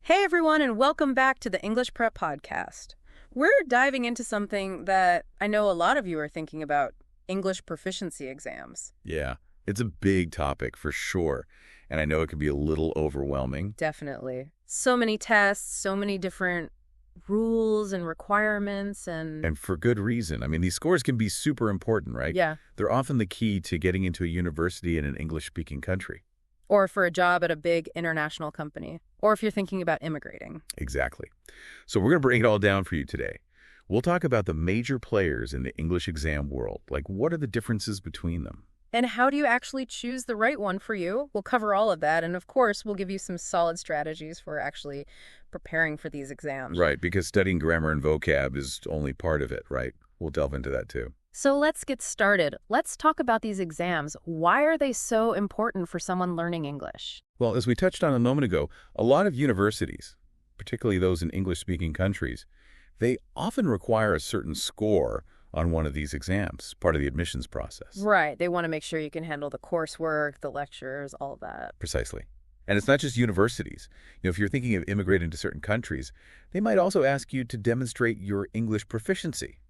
Hey everyone, and welcome back to the English Prep Podcast. We're diving into something that I know a lot of you are thinking about, English proficiency exams. Yeah, it's a big topic for sure, and I know it can be a little overwhelming. Definitely. So many tests, so many different rules and requirements and And for good reason. I mean, these scores can be super important, right? yeah, They're often the key to getting into a university in an English-speaking country. or for a job at a big international company, or if you're thinking about immigrating. Exactly. So we're going to break it all down for you today. We'll talk about the major players in the English exam world, like what are the differences between them? And how do you actually choose the right one for you? We'll cover all of that, and of course, we'll give you some solid strategies for actually preparing for these exams. Right, because studying grammar and vocab is only part of it, right? We'll delve into that too. So let's get started. Let's talk about these exams. Why are they so important for someone learning English? Well, as we touched on a moment ago, a lot of universities, particularly those in English-speaking countries, they often require a certain score on one of these exams, part of the admissions process. Right. They want to make sure you can handle the coursework, the lectures, all of that. Precisely. And it's not just universities. If you're thinking of immigrating to certain countries, they might also ask you to demonstrate your English proficiency.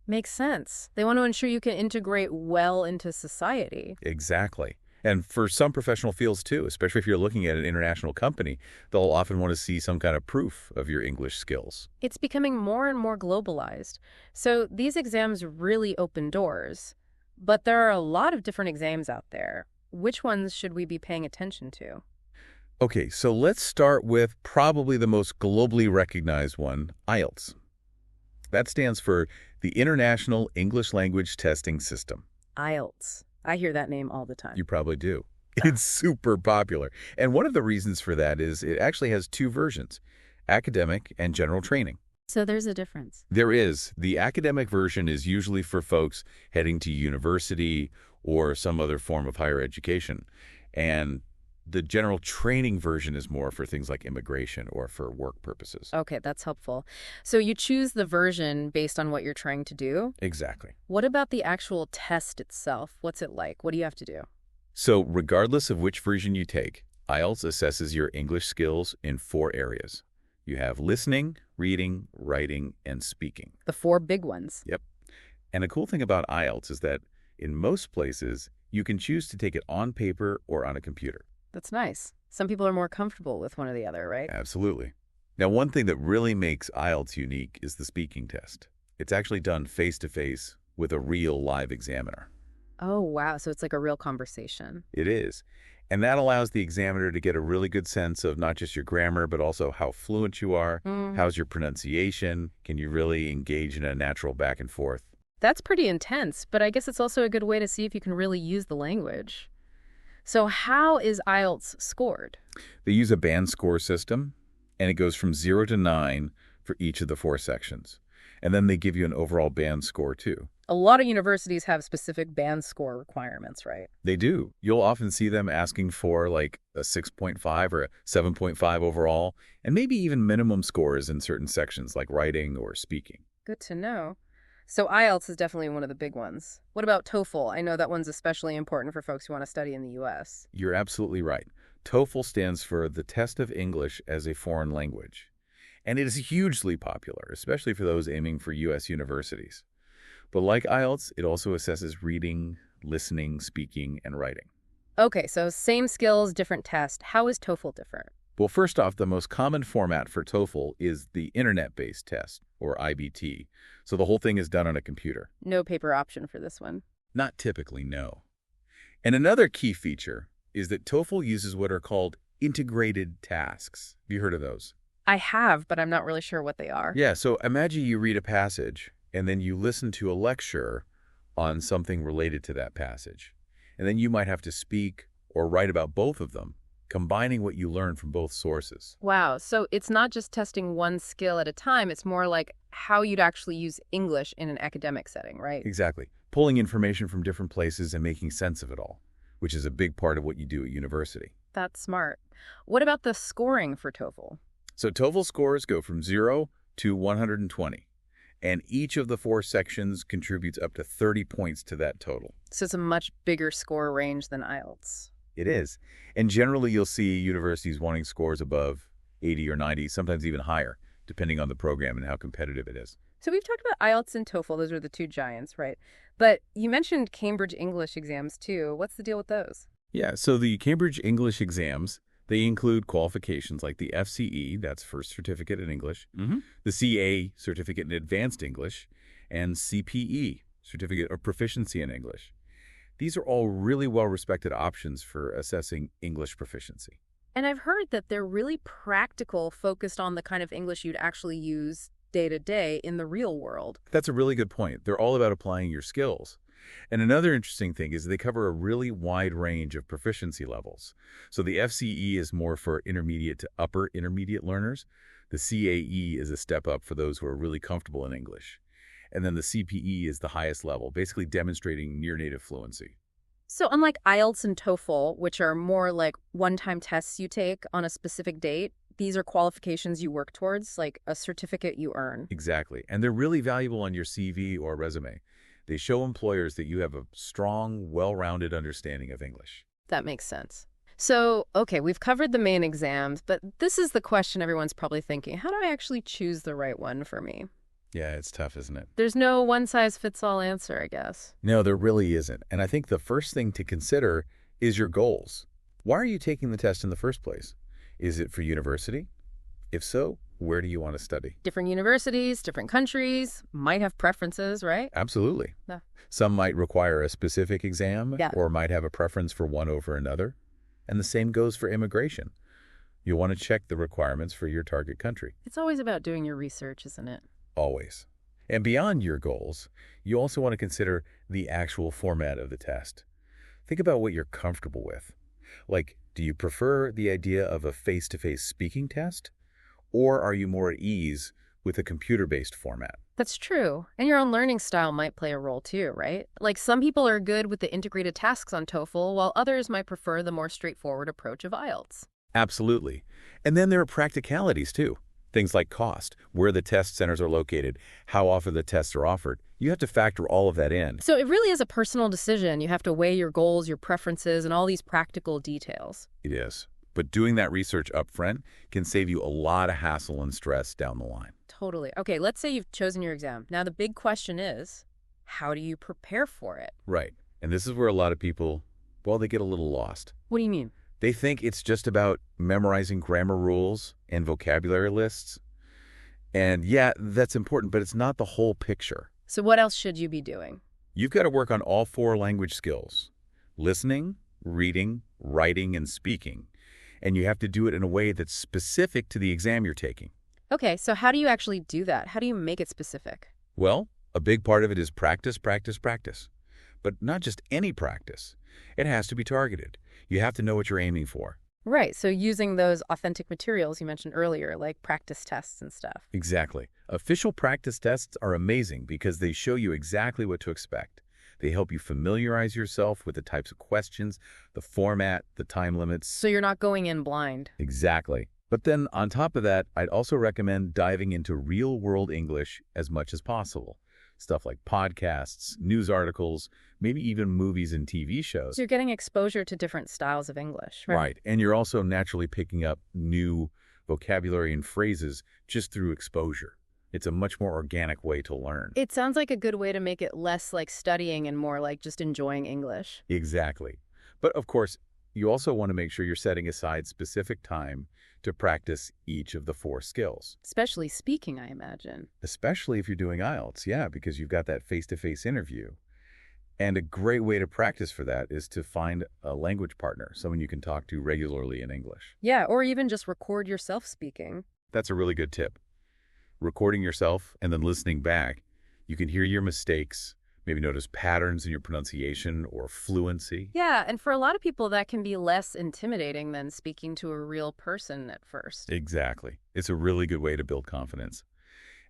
Makes sense. They want to ensure you can integrate well into society. Exactly. And for some professional fields too, especially if you're looking at an international company, they'll often want to see some kind of proof of your English skills. It's becoming more and more globalized. So these exams really open doors. But there are a lot of different exams out there. Which ones should we be paying attention to? Okay, so let's start with probably the most globally recognized one, IELTS. That stands for the International English Language Testing System. IELTS. I hear that name all the time. You probably do. It's super popular. And one of the reasons for that is it actually has two versions, academic and general training. So there's a difference. There is. The academic version is usually for folks heading to university or some other form of higher education. And the general training version is more for things like immigration or for work purposes. Okay, that's helpful. So you choose the version based on what you're trying to do? Exactly. What about the actual test itself? What's it like? What do you have to do? So regardless of which version you take, IELTS assesses your English skills in 4 areas. You have listening, reading, writing, and speaking. The 4 big ones. Yep. And the cool thing about IELTS is that in most places, you can choose to take it on paper or on a computer. That's nice. Some people are more comfortable with one or the other, right? Absolutely. Now, one thing that really makes IELTS unique is the speaking test. It's actually done face-to-face with a real live examiner. Oh, wow. So it's like a real conversation. It is. And that allows the examiner to get a really good sense of not just your grammar, but also how fluent you are, how's your pronunciation, can you really engage in a natural back and forth. That's pretty intense, but I guess it's also a good way to see if you can really use the language. So how is IELTS scored? They use a band score system, and it goes from 0 to 9 for each of the 4 sections. And then they give you an overall band score, too. A lot of universities have specific band score requirements, right? They do. You'll often see them asking for like a 6.5 or a 7.5 overall, and maybe even minimum scores in certain sections like writing or speaking. Good to know. So IELTS is definitely one of the big ones. What about TOEFL? I know that one's especially important for folks who want to study in the U.S. You're absolutely right. TOEFL stands for the Test of English as a Foreign Language. And it is hugely popular, especially for those aiming for U.S. universities. But like IELTS, it also assesses reading, listening, speaking, and writing. Okay, so same skills, different test. How is TOEFL different? Well, first off, the most common format for TOEFL is the internet-based test, or IBT. So the whole thing is done on a computer. No paper option for this one. Not typically, no. And another key feature is that TOEFL uses what are called integrated tasks. Have you heard of those? I have, but I'm not really sure what they are. Yeah, so imagine you read a passage, and then you listen to a lecture on something related to that passage. And then you might have to speak or write about both of them, combining what you learn from both sources. Wow, so it's not just testing one skill at a time, it's more like how you'd actually use English in an academic setting, right? Exactly. Pulling information from different places and making sense of it all, which is a big part of what you do at university. That's smart. What about the scoring for TOEFL? So TOEFL scores go from 0 to 120, and each of the 4 sections contributes up to 30 points to that total. So it's a much bigger score range than IELTS. It is. And generally, you'll see universities wanting scores above 80 or 90, sometimes even higher, depending on the program and how competitive it is. So we've talked about IELTS and TOEFL. Those are the two giants, right? But you mentioned Cambridge English exams too. What's the deal with those? Yeah, so the Cambridge English exams, they include qualifications like the FCE, that's First Certificate in English, the CA, Certificate in Advanced English, and CPE, Certificate of Proficiency in English. These are all really well-respected options for assessing English proficiency. And I've heard that they're really practical, focused on the kind of English you'd actually use day to day in the real world. That's a really good point. They're all about applying your skills. And another interesting thing is they cover a really wide range of proficiency levels. So the FCE is more for intermediate to upper intermediate learners. The CAE is a step up for those who are really comfortable in English. And then the CPE is the highest level, basically demonstrating near-native fluency. So unlike IELTS and TOEFL, which are more like one-time tests you take on a specific date, these are qualifications you work towards, like a certificate you earn. Exactly. And they're really valuable on your CV or resume. They show employers that you have a strong, well-rounded understanding of English. That makes sense. So, okay, we've covered the main exams, but this is the question everyone's probably thinking. How do I actually choose the right one for me? Yeah, it's tough, isn't it? There's no one-size-fits-all answer, I guess. No, there really isn't. And I think the first thing to consider is your goals. Why are you taking the test in the first place? Is it for university? If so, where do you want to study? Different universities, different countries, might have preferences, right? Absolutely. Yeah. Some might require a specific exam Yeah. or might have a preference for one over another. And the same goes for immigration. You'll want to check the requirements for your target country. It's always about doing your research, isn't it? Always. And beyond your goals, you also want to consider the actual format of the test. Think about what you're comfortable with. Like, do you prefer the idea of a face-to-face speaking test? Or are you more at ease with a computer-based format? That's true. And your own learning style might play a role too, right? Like some people are good with the integrated tasks on TOEFL, while others might prefer the more straightforward approach of IELTS. Absolutely. And then there are practicalities too. Things like cost, where the test centers are located, how often the tests are offered. You have to factor all of that in. So it really is a personal decision. You have to weigh your goals, your preferences, and all these practical details. It is. But doing that research up front can save you a lot of hassle and stress down the line. Totally. Okay, let's say you've chosen your exam. Now the big question is, how do you prepare for it? Right. And this is where a lot of people, well, they get a little lost. What do you mean? They think it's just about memorizing grammar rules and vocabulary lists. And yeah, that's important, but it's not the whole picture. So what else should you be doing? You've got to work on all four language skills: listening, reading, writing, and speaking. And you have to do it in a way that's specific to the exam you're taking. Okay, so how do you actually do that? How do you make it specific? Well, a big part of it is practice, practice, practice. But not just any practice. It has to be targeted. You have to know what you're aiming for. Right, so using those authentic materials you mentioned earlier, like practice tests and stuff. Exactly. Official practice tests are amazing because they show you exactly what to expect. They help you familiarize yourself with the types of questions, the format, the time limits. So you're not going in blind. Exactly. But then on top of that, I'd also recommend diving into real-world English as much as possible. Stuff like podcasts, news articles, maybe even movies and TV shows. So you're getting exposure to different styles of English, right? Right. And you're also naturally picking up new vocabulary and phrases just through exposure. It's a much more organic way to learn. It sounds like a good way to make it less like studying and more like just enjoying English. Exactly. But of course, you also want to make sure you're setting aside specific time to practice each of the four skills. Especially speaking, I imagine. Especially if you're doing IELTS, yeah, because you've got that face-to-face interview. And a great way to practice for that is to find a language partner, someone you can talk to regularly in English. Yeah, or even just record yourself speaking. That's a really good tip. Recording yourself and then listening back, you can hear your mistakes, maybe notice patterns in your pronunciation or fluency. Yeah, and for a lot of people, that can be less intimidating than speaking to a real person at first. Exactly. It's a really good way to build confidence.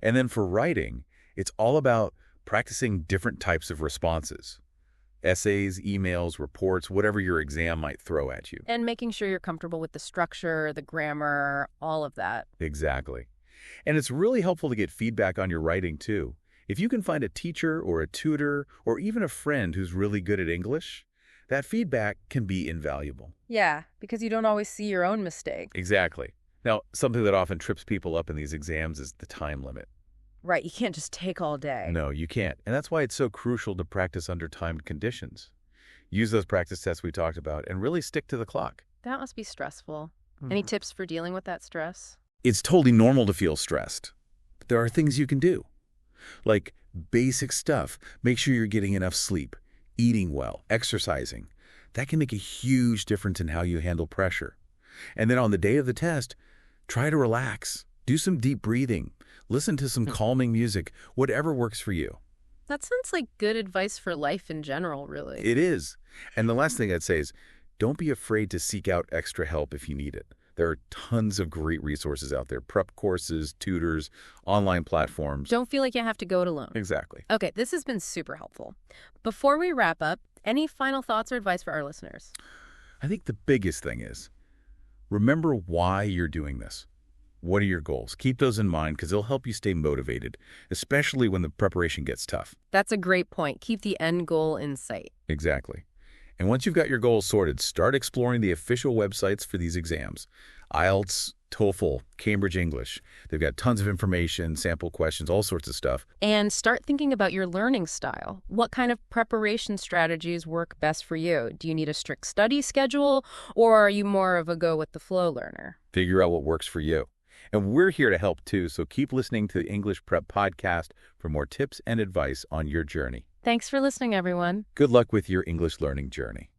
And then for writing, it's all about practicing different types of responses. Essays, emails, reports, whatever your exam might throw at you. And making sure you're comfortable with the structure, the grammar, all of that. Exactly. And it's really helpful to get feedback on your writing, too. If you can find a teacher or a tutor or even a friend who's really good at English, that feedback can be invaluable. Yeah, because you don't always see your own mistake. Exactly. Now, something that often trips people up in these exams is the time limit. Right, you can't just take all day. No, you can't. And that's why it's so crucial to practice under timed conditions. Use those practice tests we talked about and really stick to the clock. That must be stressful. Any tips for dealing with that stress? It's totally normal to feel stressed. But there are things you can do. Like basic stuff. Make sure you're getting enough sleep, eating well, exercising. That can make a huge difference in how you handle pressure. And then on the day of the test, try to relax. Do some deep breathing. Listen to some calming music, whatever works for you. That sounds like good advice for life in general, really. It is. And the last thing I'd say is, don't be afraid to seek out extra help if you need it. There are tons of great resources out there, prep courses, tutors, online platforms. Don't feel like you have to go it alone. Exactly. Okay, this has been super helpful. Before we wrap up, any final thoughts or advice for our listeners? I think the biggest thing is, remember why you're doing this. What are your goals? Keep those in mind because they'll help you stay motivated, especially when the preparation gets tough. That's a great point. Keep the end goal in sight. Exactly. And once you've got your goals sorted, start exploring the official websites for these exams. IELTS, TOEFL, Cambridge English. They've got tons of information, sample questions, all sorts of stuff. And start thinking about your learning style. What kind of preparation strategies work best for you? Do you need a strict study schedule, or are you more of a go-with-the-flow learner? Figure out what works for you. And we're here to help too, so keep listening to the English Prep Podcast for more tips and advice on your journey. Thanks for listening, everyone. Good luck with your English learning journey.